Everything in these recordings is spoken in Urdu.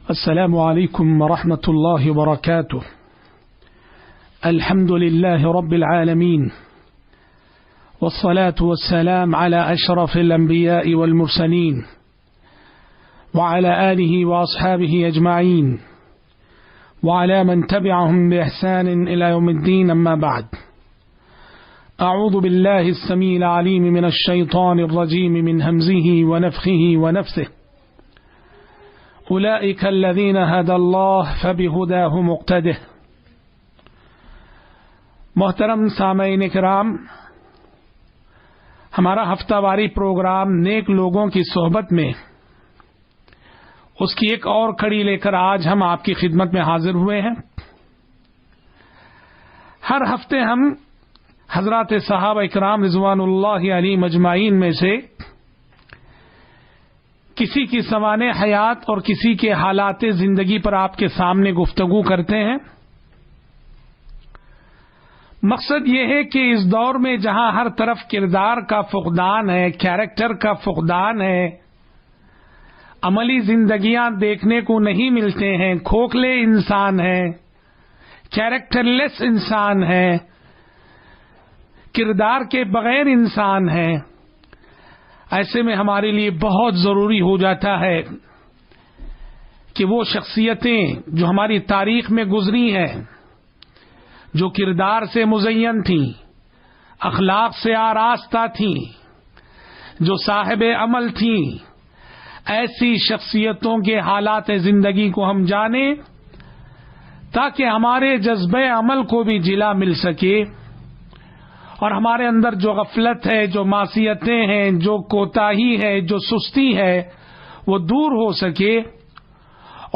السلام عليكم ورحمة الله وبركاته. الحمد لله رب العالمين، والصلاة والسلام على أشرف الأنبياء والمرسلين وعلى آله وأصحابه أجمعين وعلى من تبعهم بإحسان إلى يوم الدين. أما بعد، أعوذ بالله السميع العليم من الشيطان الرجيم من همزه ونفخه ونفثه. أولئك الذين هدى الله فبهداه مقتده. محترم سامعین کرام، ہمارا ہفتہ واری پروگرام نیک لوگوں کی صحبت میں، اس کی ایک اور کڑی لے کر آج ہم آپ کی خدمت میں حاضر ہوئے ہیں. ہر ہفتے ہم حضرات صحابہ اکرام رضوان اللہ علیہم اجمعین میں سے کسی کی سوانح حیات اور کسی کے حالات زندگی پر آپ کے سامنے گفتگو کرتے ہیں. مقصد یہ ہے کہ اس دور میں جہاں ہر طرف کردار کا فقدان ہے، کیریکٹر کا فقدان ہے، عملی زندگیاں دیکھنے کو نہیں ملتے ہیں، کھوکھلے انسان ہیں، کیریکٹر لیس انسان ہیں، کردار کے بغیر انسان ہیں، ایسے میں ہمارے لیے بہت ضروری ہو جاتا ہے کہ وہ شخصیتیں جو ہماری تاریخ میں گزری ہیں، جو کردار سے مزین تھیں، اخلاق سے آراستہ تھیں، جو صاحب عمل تھیں، ایسی شخصیتوں کے حالات زندگی کو ہم جانیں تاکہ ہمارے جذبہ عمل کو بھی جلا مل سکے اور ہمارے اندر جو غفلت ہے، جو معصیتیں ہیں، جو کوتاہی ہے، جو سستی ہے، وہ دور ہو سکے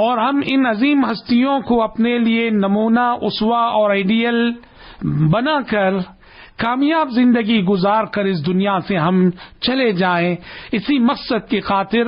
اور ہم ان عظیم ہستیوں کو اپنے لیے نمونہ، اسوہ اور آئیڈیل بنا کر کامیاب زندگی گزار کر اس دنیا سے ہم چلے جائیں. اسی مقصد کی خاطر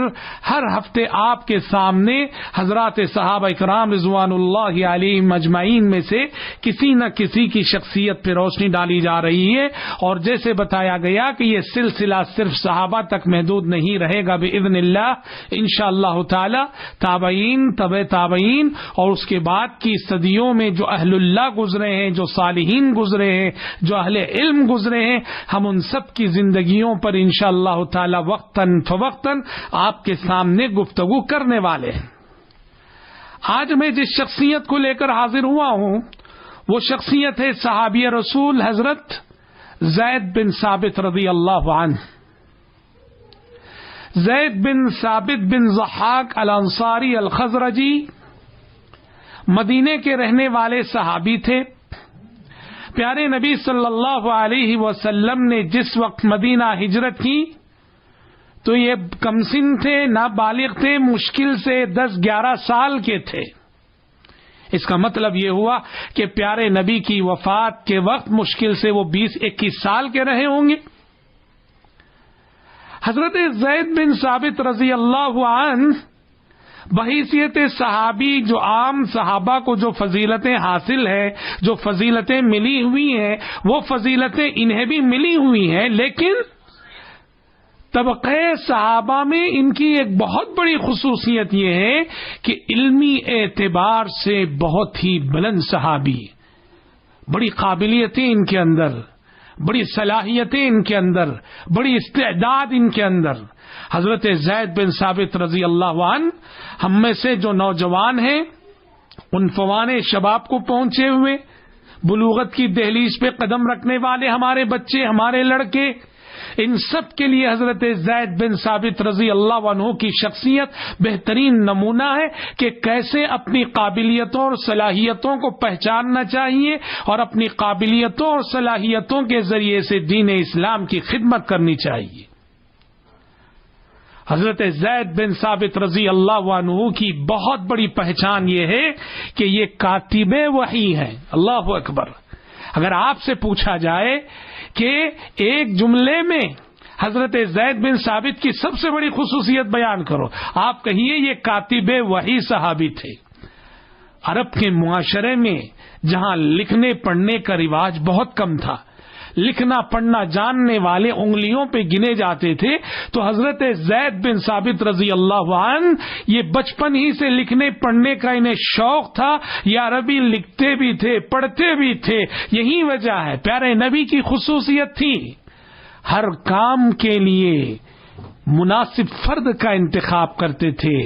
ہر ہفتے آپ کے سامنے حضرات صحابہ اکرام رضوان اللہ علیہم اجمعین میں سے کسی نہ کسی کی شخصیت پہ روشنی ڈالی جا رہی ہے. اور جیسے بتایا گیا کہ یہ سلسلہ صرف صحابہ تک محدود نہیں رہے گا باذن اللہ، انشاءاللہ تعالی تابعین، تبع تابعین اور اس کے بعد کی صدیوں میں جو اہل اللہ گزرے ہیں، جو صالحین گزرے ہیں، جو اہل علم گزرے ہیں، ہم ان سب کی زندگیوں پر انشاءاللہ تعالی وقتاً فوقتاً آپ کے سامنے گفتگو کرنے والے ہیں. آج میں جس شخصیت کو لے کر حاضر ہوا ہوں وہ شخصیت ہے صحابی رسول حضرت زید بن ثابت رضی اللہ عنہ. زید بن ثابت بن ضحاک الانصاری الخزرجی مدینے کے رہنے والے صحابی تھے. پیارے نبی صلی اللہ علیہ وسلم نے جس وقت مدینہ ہجرت کی تو یہ کم سن تھے، نابالغ تھے، مشکل سے 10-11 سال کے تھے. اس کا مطلب یہ ہوا کہ پیارے نبی کی وفات کے وقت مشکل سے وہ 20-21 سال کے رہے ہوں گے. حضرت زید بن ثابت رضی اللہ عنہ بحیثیت صحابی جو عام صحابہ کو جو فضیلتیں حاصل ہے، جو فضیلتیں ملی ہوئی ہیں، وہ فضیلتیں انہیں بھی ملی ہوئی ہیں، لیکن طبقہ صحابہ میں ان کی ایک بہت بڑی خصوصیت یہ ہے کہ علمی اعتبار سے بہت ہی بلند صحابی، بڑی قابلیتیں ان کے اندر، بڑی صلاحیتیں ان کے اندر، بڑی استعداد ان کے اندر. حضرت زید بن ثابت رضی اللہ عنہ ہم میں سے جو نوجوان ہیں، عنفوان شباب کو پہنچے ہوئے، بلوغت کی دہلیز پہ قدم رکھنے والے ہمارے بچے، ہمارے لڑکے، ان سب کے لیے حضرت زید بن ثابت رضی اللہ عنہ کی شخصیت بہترین نمونہ ہے کہ کیسے اپنی قابلیتوں اور صلاحیتوں کو پہچاننا چاہیے اور اپنی قابلیتوں اور صلاحیتوں کے ذریعے سے دین اسلام کی خدمت کرنی چاہیے. حضرت زید بن ثابت رضی اللہ عنہ کی بہت بڑی پہچان یہ ہے کہ یہ کاتب وحی ہیں. اللہ اکبر. اگر آپ سے پوچھا جائے کہ ایک جملے میں حضرت زید بن ثابت کی سب سے بڑی خصوصیت بیان کرو، آپ کہیے یہ کاتب وحی صحابی تھے. عرب کے معاشرے میں جہاں لکھنے پڑھنے کا رواج بہت کم تھا، لکھنا پڑھنا جاننے والے انگلیوں پہ گنے جاتے تھے، تو حضرت زید بن ثابت رضی اللہ عنہ یہ بچپن ہی سے لکھنے پڑھنے کا انہیں شوق تھا، یہ عربی لکھتے بھی تھے پڑھتے بھی تھے. یہی وجہ ہے، پیارے نبی کی خصوصیت تھی ہر کام کے لیے مناسب فرد کا انتخاب کرتے تھے،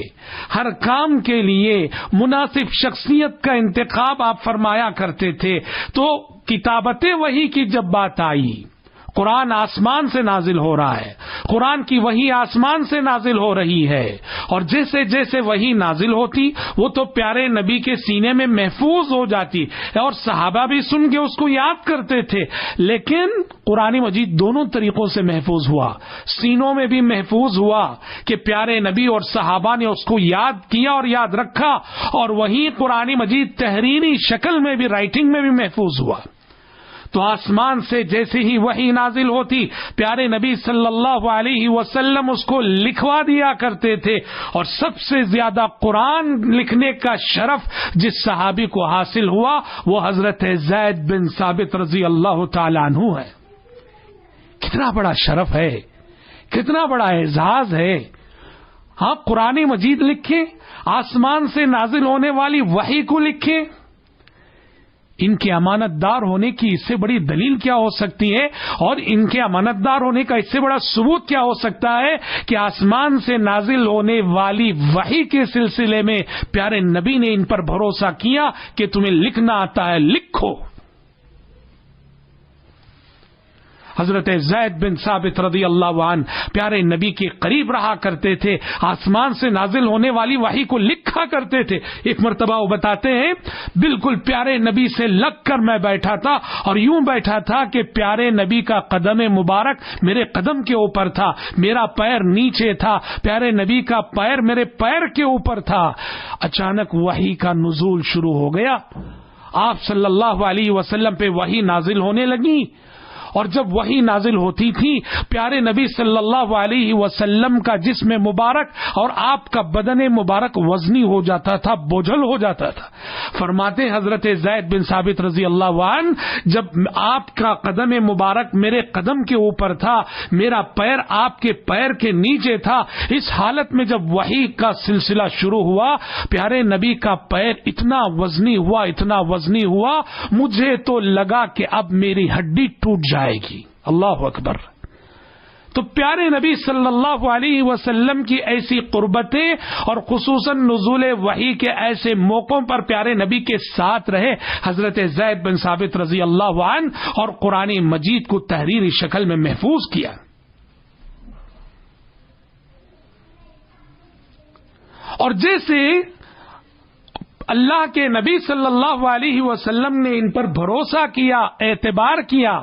ہر کام کے لیے مناسب شخصیت کا انتخاب آپ فرمایا کرتے تھے. تو کتابت وحی کی جب بات آئی، قرآن آسمان سے نازل ہو رہا ہے، قرآن کی وحی آسمان سے نازل ہو رہی ہے، اور جیسے جیسے وحی نازل ہوتی وہ تو پیارے نبی کے سینے میں محفوظ ہو جاتی، اور صحابہ بھی سن کے اس کو یاد کرتے تھے. لیکن قرآن مجید دونوں طریقوں سے محفوظ ہوا، سینوں میں بھی محفوظ ہوا کہ پیارے نبی اور صحابہ نے اس کو یاد کیا اور یاد رکھا، اور وہی قرآن مجید تحریری شکل میں بھی، رائٹنگ میں بھی محفوظ ہوا. تو آسمان سے جیسے ہی وحی نازل ہوتی، پیارے نبی صلی اللہ علیہ وسلم اس کو لکھوا دیا کرتے تھے. اور سب سے زیادہ قرآن لکھنے کا شرف جس صحابی کو حاصل ہوا وہ حضرت زید بن ثابت رضی اللہ تعالی عنہ ہے. کتنا بڑا شرف ہے، کتنا بڑا اعزاز ہے. ہاں، قرآن مجید لکھیں، آسمان سے نازل ہونے والی وحی کو لکھیں. ان کے امانت دار ہونے کی اس سے بڑی دلیل کیا ہو سکتی ہے، اور ان کے امانت دار ہونے کا اس سے بڑا ثبوت کیا ہو سکتا ہے کہ آسمان سے نازل ہونے والی وحی کے سلسلے میں پیارے نبی نے ان پر بھروسہ کیا کہ تمہیں لکھنا آتا ہے، لکھو. حضرت زید بن ثابت رضی اللہ عنہ پیارے نبی کے قریب رہا کرتے تھے، آسمان سے نازل ہونے والی وحی کو لکھا کرتے تھے. ایک مرتبہ وہ بتاتے ہیں بالکل پیارے نبی سے لگ کر میں بیٹھا تھا، اور یوں بیٹھا تھا کہ پیارے نبی کا قدم مبارک میرے قدم کے اوپر تھا، میرا پیر نیچے تھا، پیارے نبی کا پیر میرے پیر کے اوپر تھا. اچانک وحی کا نزول شروع ہو گیا، آپ صلی اللہ علیہ وسلم پہ وحی نازل ہونے لگی. اور جب وحی نازل ہوتی تھی پیارے نبی صلی اللہ علیہ وسلم کا جسم مبارک اور آپ کا بدن مبارک وزنی ہو جاتا تھا، بوجھل ہو جاتا تھا. فرماتے حضرت زید بن ثابت رضی اللہ عنہ جب آپ کا قدم مبارک میرے قدم کے اوپر تھا، میرا پیر آپ کے پیر کے نیچے تھا، اس حالت میں جب وحی کا سلسلہ شروع ہوا پیارے نبی کا پیر اتنا وزنی ہوا، اتنا وزنی ہوا، مجھے تو لگا کہ اب میری ہڈی ٹوٹ جائے گی. اللہ اکبر. تو پیارے نبی صلی اللہ علیہ وسلم کی ایسی قربتیں اور خصوصاً نزول وحی کے ایسے موقعوں پر پیارے نبی کے ساتھ رہے حضرت زید بن ثابت رضی اللہ عنہ، اور قرآن مجید کو تحریری شکل میں محفوظ کیا. اور جیسے اللہ کے نبی صلی اللہ علیہ وسلم نے ان پر بھروسہ کیا، اعتبار کیا،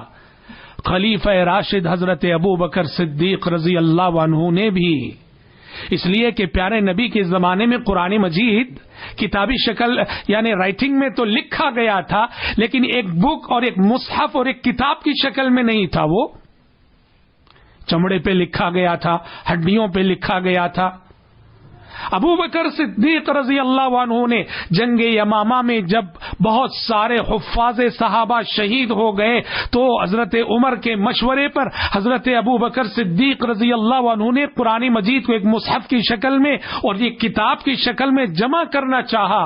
خلیفہ راشد حضرت ابو بکر صدیق رضی اللہ عنہ نے بھی. اس لیے کہ پیارے نبی کے زمانے میں قرآن مجید کتابی شکل یعنی رائٹنگ میں تو لکھا گیا تھا، لیکن ایک بک اور ایک مصحف اور ایک کتاب کی شکل میں نہیں تھا. وہ چمڑے پہ لکھا گیا تھا، ہڈیوں پہ لکھا گیا تھا. ابو بکر صدیق رضی اللہ عنہ نے جنگ یمامہ میں جب بہت سارے حفاظ صحابہ شہید ہو گئے تو حضرت عمر کے مشورے پر حضرت ابو بکر صدیق رضی اللہ عنہ نے قرآن مجید کو ایک مصحف کی شکل میں اور یہ کتاب کی شکل میں جمع کرنا چاہا.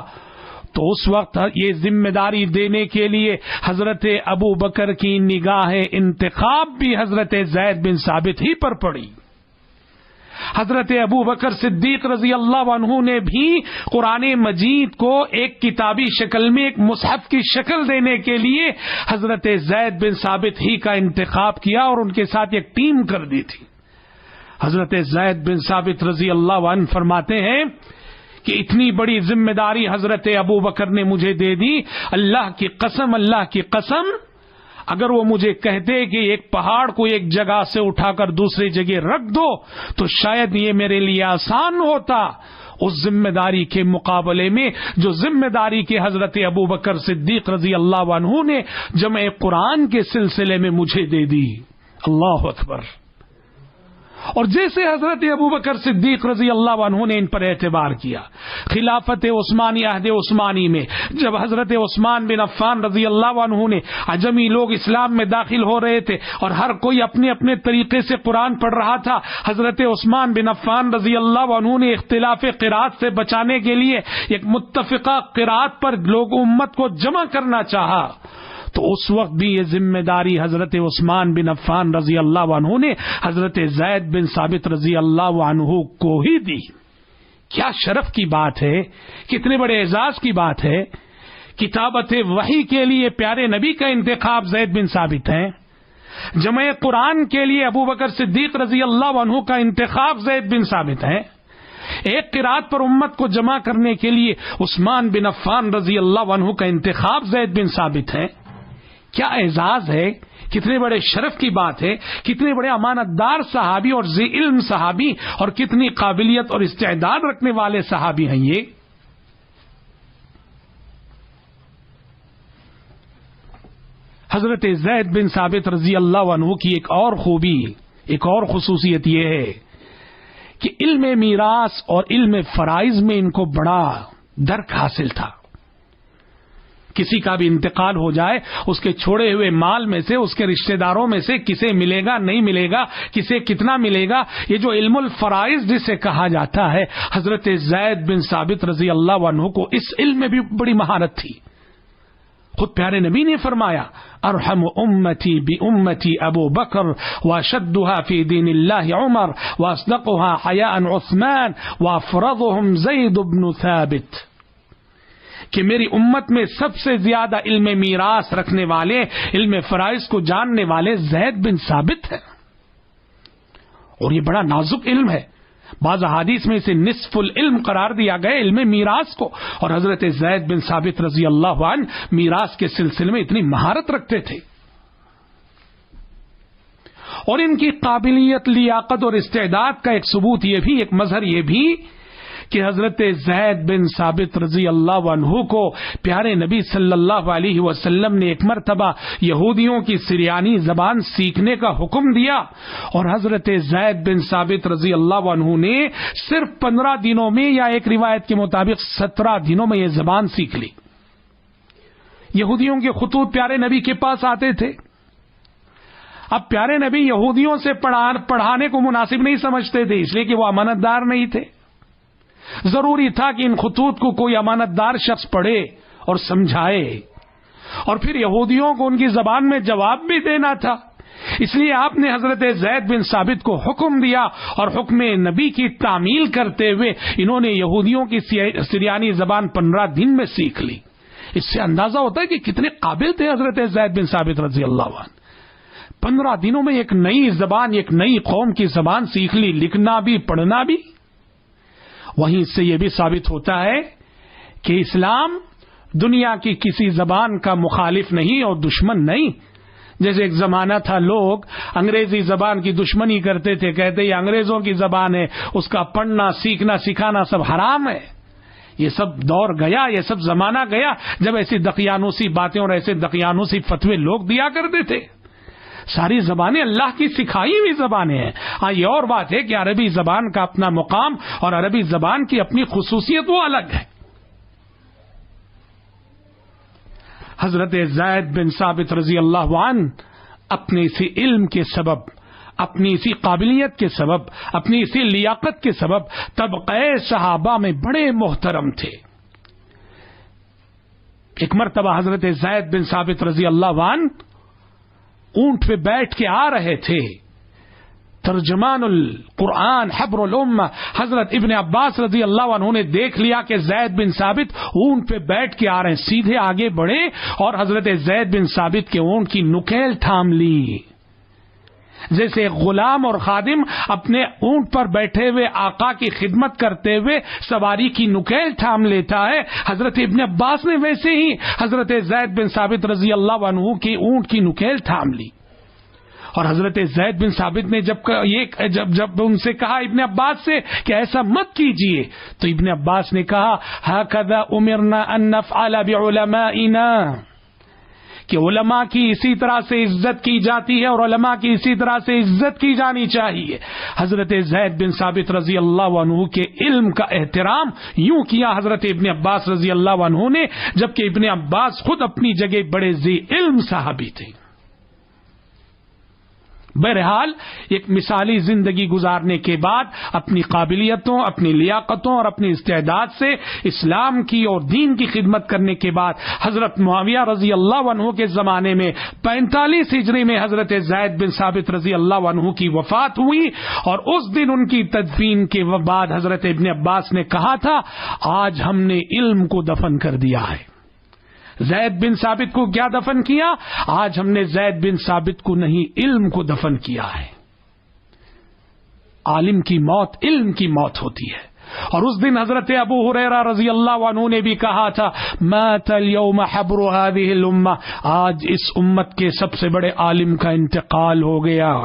تو اس وقت یہ ذمہ داری دینے کے لیے حضرت ابو بکر کی نگاہ انتخاب بھی حضرت زید بن ثابت ہی پر پڑی. حضرت ابو بکر صدیق رضی اللہ عنہ نے بھی قرآن مجید کو ایک کتابی شکل میں ایک مصحف کی شکل دینے کے لیے حضرت زید بن ثابت ہی کا انتخاب کیا اور ان کے ساتھ ایک ٹیم کر دی تھی. حضرت زید بن ثابت رضی اللہ عنہ فرماتے ہیں کہ اتنی بڑی ذمہ داری حضرت ابو بکر نے مجھے دے دی، اللہ کی قسم، اللہ کی قسم، اگر وہ مجھے کہتے کہ ایک پہاڑ کو ایک جگہ سے اٹھا کر دوسری جگہ رکھ دو تو شاید یہ میرے لیے آسان ہوتا. اس ذمہ داری کے مقابلے میں جو ذمہ داری کے حضرت ابو بکر صدیق رضی اللہ عنہ نے جمع قرآن کے سلسلے میں مجھے دے دی. اللہ اکبر. اور جیسے حضرت ابوبکر صدیق رضی اللہ عنہ نے ان پر اعتبار کیا، خلافت عثمانی عہد عثمانی میں جب حضرت عثمان بن عفان رضی اللہ عنہ نے، عجمی لوگ اسلام میں داخل ہو رہے تھے اور ہر کوئی اپنے اپنے طریقے سے قرآن پڑھ رہا تھا، حضرت عثمان بن عفان رضی اللہ عنہ نے اختلاف قرات سے بچانے کے لیے ایک متفقہ قرات پر لوگ امت کو جمع کرنا چاہا، تو اس وقت بھی یہ ذمہ داری حضرت عثمان بن عفان رضی اللہ عنہ نے حضرت زید بن ثابت رضی اللہ عنہ کو ہی دی۔ کیا شرف کی بات ہے، کتنے بڑے اعزاز کی بات ہے۔ کتابت وحی کے لیے پیارے نبی کا انتخاب زید بن ثابت ہے، جمع قرآن کے لیے ابوبکر صدیق رضی اللہ عنہ کا انتخاب زید بن ثابت ہے، ایک قرات پر امت کو جمع کرنے کے لیے عثمان بن عفان رضی اللہ عنہ کا انتخاب زید بن ثابت ہے۔ کیا اعزاز ہے، کتنے بڑے شرف کی بات ہے، کتنے بڑے امانت دار صحابی اور ذی علم صحابی اور کتنی قابلیت اور استعداد رکھنے والے صحابی ہیں یہ۔ حضرت زید بن ثابت رضی اللہ عنہ کی ایک اور خوبی، ایک اور خصوصیت یہ ہے کہ علم میراث اور علم فرائض میں ان کو بڑا درک حاصل تھا۔ کسی کا بھی انتقال ہو جائے، اس کے چھوڑے ہوئے مال میں سے، اس کے رشتہ داروں میں سے کسے ملے گا، نہیں ملے گا، کسے کتنا ملے گا، یہ جو علم الفرائض جسے کہا جاتا ہے، حضرت زید بن ثابت رضی اللہ عنہ کو اس علم میں بھی بڑی مہارت تھی۔ خود پیارے نبی نے فرمایا، ارحم امتی بامتی ابو بکر واشدها فی دین اللہ عمر واصدقها حیاء عثمان وافرضهم زید بن ثابت، کہ میری امت میں سب سے زیادہ علم میراث رکھنے والے، علم فرائض کو جاننے والے زید بن ثابت ہیں، اور یہ بڑا نازک علم ہے۔ بعض احادیث میں اسے نصف العلم قرار دیا گیا، علم میراث کو، اور حضرت زید بن ثابت رضی اللہ عنہ میراث کے سلسلے میں اتنی مہارت رکھتے تھے، اور ان کی قابلیت، لیاقت اور استعداد کا ایک ثبوت یہ بھی، ایک مظہر یہ بھی کہ حضرت زید بن ثابت رضی اللہ عنہ کو پیارے نبی صلی اللہ علیہ وسلم نے ایک مرتبہ یہودیوں کی سریانی زبان سیکھنے کا حکم دیا، اور حضرت زید بن ثابت رضی اللہ عنہ نے صرف 15 دنوں میں، یا ایک روایت کے مطابق 17 دنوں میں یہ زبان سیکھ لی۔ یہودیوں کے خطوط پیارے نبی کے پاس آتے تھے، اب پیارے نبی یہودیوں سے پڑھانے کو مناسب نہیں سمجھتے تھے، اس لیے کہ وہ امانت دار نہیں تھے۔ ضروری تھا کہ ان خطوط کو کوئی امانت دار شخص پڑھے اور سمجھائے، اور پھر یہودیوں کو ان کی زبان میں جواب بھی دینا تھا، اس لیے آپ نے حضرت زید بن ثابت کو حکم دیا، اور حکم نبی کی تعمیل کرتے ہوئے انہوں نے یہودیوں کی سریانی زبان 15 دن میں سیکھ لی۔ اس سے اندازہ ہوتا ہے کہ کتنے قابل تھے حضرت زید بن ثابت رضی اللہ عنہ۔ 15 دنوں میں ایک نئی زبان، ایک نئی قوم کی زبان سیکھ لی، لکھنا بھی، پڑھنا بھی۔ وہیں سے یہ بھی ثابت ہوتا ہے کہ اسلام دنیا کی کسی زبان کا مخالف نہیں اور دشمن نہیں۔ جیسے ایک زمانہ تھا لوگ انگریزی زبان کی دشمنی کرتے تھے، کہتے یہ انگریزوں کی زبان ہے، اس کا پڑھنا، سیکھنا، سکھانا سب حرام ہے۔ یہ سب دور گیا، یہ سب زمانہ گیا جب ایسی دقیانوسی باتیں اور ایسے دقیانوسی فتوے لوگ دیا کرتے تھے۔ ساری زبانیں اللہ کی سکھائی ہوئی زبانیں ہیں۔ ہاں یہ اور بات ہے کہ عربی زبان کا اپنا مقام اور عربی زبان کی اپنی خصوصیت وہ الگ ہے۔ حضرت زید بن ثابت رضی اللہ عنہ اپنے اسی علم کے سبب، اپنی اسی قابلیت کے سبب، اپنی اسی لیاقت کے سبب طبقہ صحابہ میں بڑے محترم تھے۔ ایک مرتبہ حضرت زید بن ثابت رضی اللہ عنہ اونٹ پہ بیٹھ کے آ رہے تھے، ترجمان القرآن حبر الامہ حضرت ابن عباس رضی اللہ عنہ نے دیکھ لیا کہ زید بن ثابت اونٹ پہ بیٹھ کے آ رہے ہیں، سیدھے آگے بڑھے اور حضرت زید بن ثابت کے اونٹ کی نکیل تھام لی، جیسے غلام اور خادم اپنے اونٹ پر بیٹھے ہوئے آقا کی خدمت کرتے ہوئے سواری کی نکیل تھام لیتا ہے۔ حضرت ابن عباس نے ویسے ہی حضرت زید بن ثابت رضی اللہ عنہ کی اونٹ کی نکیل تھام لی، اور حضرت زید بن ثابت نے جب ان سے کہا ابن عباس سے کہ ایسا مت کیجیے، تو ابن عباس نے کہا ہَكَذَا أُمِرْنَا أَن نَفْعَلَ بِعُلَمَائِنَا، کہ علماء کی اسی طرح سے عزت کی جاتی ہے اور علماء کی اسی طرح سے عزت کی جانی چاہیے. حضرت زید بن ثابت رضی اللہ عنہ کے علم کا احترام یوں کیا حضرت ابن عباس رضی اللہ عنہ نے، جبکہ ابن عباس خود اپنی جگہ بڑے ذی علم صحابی تھے. بہرحال ایک مثالی زندگی گزارنے کے بعد اپنی قابلیتوں، اپنی لیاقتوں اور اپنی استعداد سے اسلام کی اور دین کی خدمت کرنے کے بعد حضرت معاویہ رضی اللہ عنہ کے زمانے میں 45 ہجری میں حضرت زید بن ثابت رضی اللہ عنہ کی وفات ہوئی، اور اس دن ان کی تدفین کے بعد حضرت ابن عباس نے کہا تھا آج ہم نے علم کو دفن کر دیا ہے. زید بن ثابت کو کیا دفن کیا؟ آج ہم نے زید بن ثابت کو نہیں، علم کو دفن کیا ہے. عالم کی موت علم کی موت ہوتی ہے. اور اس دن حضرت ابو ہریرہ رضی اللہ عنہ نے بھی کہا تھا مات اليوم حبر هذه الامه، آج اس امت کے سب سے بڑے عالم کا انتقال ہو گیا.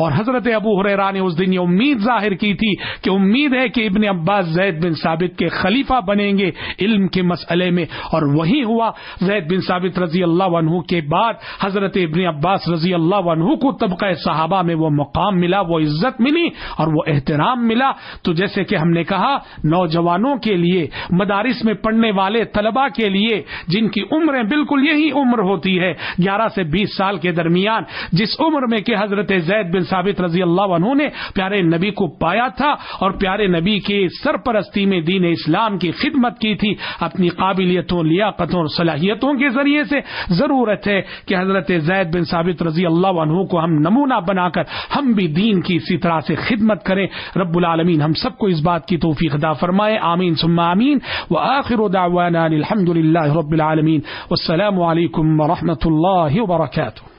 اور حضرت ابو ہریرہ نے اس دن یہ امید ظاہر کی تھی کہ امید ہے کہ ابن عباس زید بن ثابت کے خلیفہ بنیں گے علم کے مسئلے میں، اور وہی ہوا. زید بن ثابت رضی اللہ عنہ کے بعد حضرت ابن عباس رضی اللہ عنہ کو طبقہ صحابہ میں وہ مقام ملا، وہ عزت ملی اور وہ احترام ملا. تو جیسے کہ ہم نے کہا نوجوانوں کے لیے، مدارس میں پڑھنے والے طلباء کے لیے جن کی عمریں بالکل یہی عمر ہوتی ہے 11 سے 20 سال کے درمیان، جس عمر میں کہ حضرت زید بن ثابت رضی اللہ عنہ نے پیارے نبی کو پایا تھا اور پیارے نبی کے سرپرستی میں دین اسلام کی خدمت کی تھی، اپنی قابلیتوں، لیاقتوں اور صلاحیتوں کے ذریعے سے ضرورت ہے کہ حضرت زید بن ثابت رضی اللہ عنہ کو ہم نمونہ بنا کر ہم بھی دین کی اسی طرح سے خدمت کریں. رب العالمین ہم سب کو اس بات کی توفیق عطا فرمائے. آمین ثم آمین. وآخر دعوانا الحمد للہ رب العالمین. والسلام علیکم ورحمۃ اللہ وبرکاتہ.